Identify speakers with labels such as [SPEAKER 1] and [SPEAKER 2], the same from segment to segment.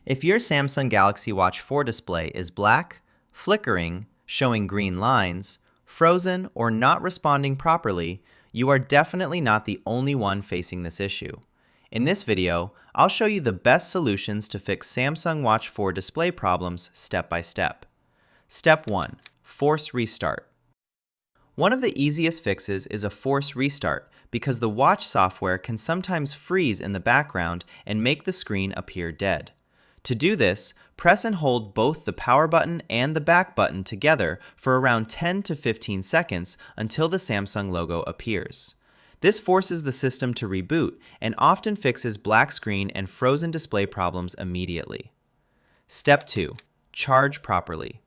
[SPEAKER 1] If your Samsung Galaxy Watch 4 display is black, flickering, showing green lines, frozen, or not responding properly, you are definitely not the only one facing this issue. In this video, I'll show you the best solutions to fix Samsung Watch 4 display problems step by step. Step 1. Force restart. One of the easiest fixes is a force restart because the watch software can sometimes freeze in the background and make the screen appear dead. To do this, press and hold both the power button and the back button together for around 10 to 15 seconds until the Samsung logo appears. This forces the system to reboot and often fixes black screen and frozen display problems immediately. Step 2. Charge properly.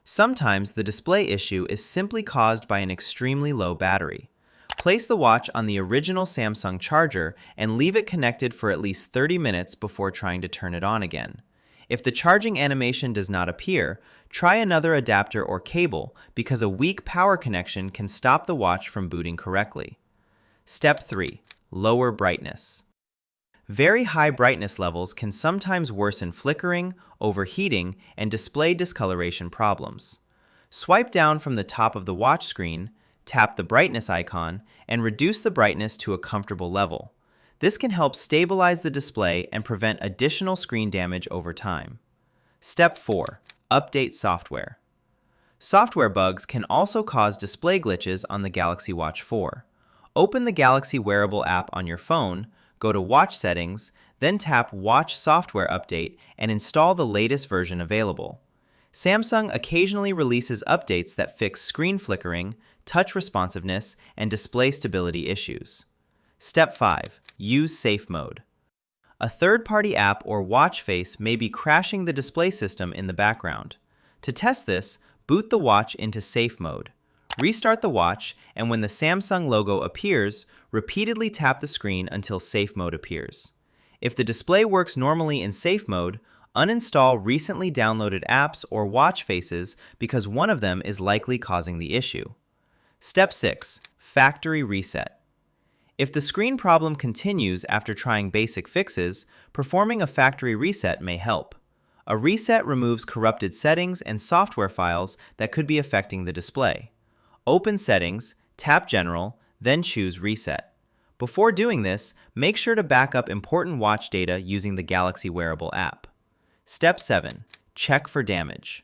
[SPEAKER 1] Sometimes the display issue is simply caused by an extremely low battery. Place the watch on the original Samsung charger and leave it connected for at least 30 minutes before trying to turn it on again. If the charging animation does not appear, try another adapter or cable because a weak power connection can stop the watch from booting correctly. Step 3. Lower brightness. Very high brightness levels can sometimes worsen flickering, overheating, and display discoloration problems. Swipe down from the top of the watch screen, tap the brightness icon, and reduce the brightness to a comfortable level. This can help stabilize the display and prevent additional screen damage over time. Step 4. Update software. Software bugs can also cause display glitches on the Galaxy Watch 4. Open the Galaxy Wearable app on your phone, go to Watch Settings, then tap Watch Software Update and install the latest version available. Samsung occasionally releases updates that fix screen flickering, touch responsiveness, and display stability issues. Step 5. Use Safe Mode. A third-party app or watch face may be crashing the display system in the background. To test this, boot the watch into Safe Mode. Restart the watch, and when the Samsung logo appears, repeatedly tap the screen until Safe Mode appears. If the display works normally in Safe Mode, uninstall recently downloaded apps or watch faces because one of them is likely causing the issue. Step 6. Factory reset. If the screen problem continues after trying basic fixes, performing a factory reset may help. A reset removes corrupted settings and software files that could be affecting the display. Open Settings, tap General, then choose Reset. Before doing this, make sure to back up important watch data using the Galaxy Wearable app. Step 7. Check for damage.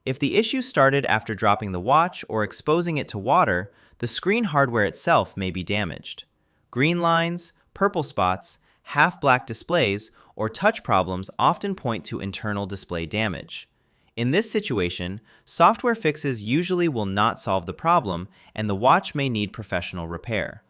[SPEAKER 1] If the issue started after dropping the watch or exposing it to water, the screen hardware itself may be damaged. Green lines, purple spots, half-black displays, or touch problems often point to internal display damage. In this situation, software fixes usually will not solve the problem, and the watch may need professional repair.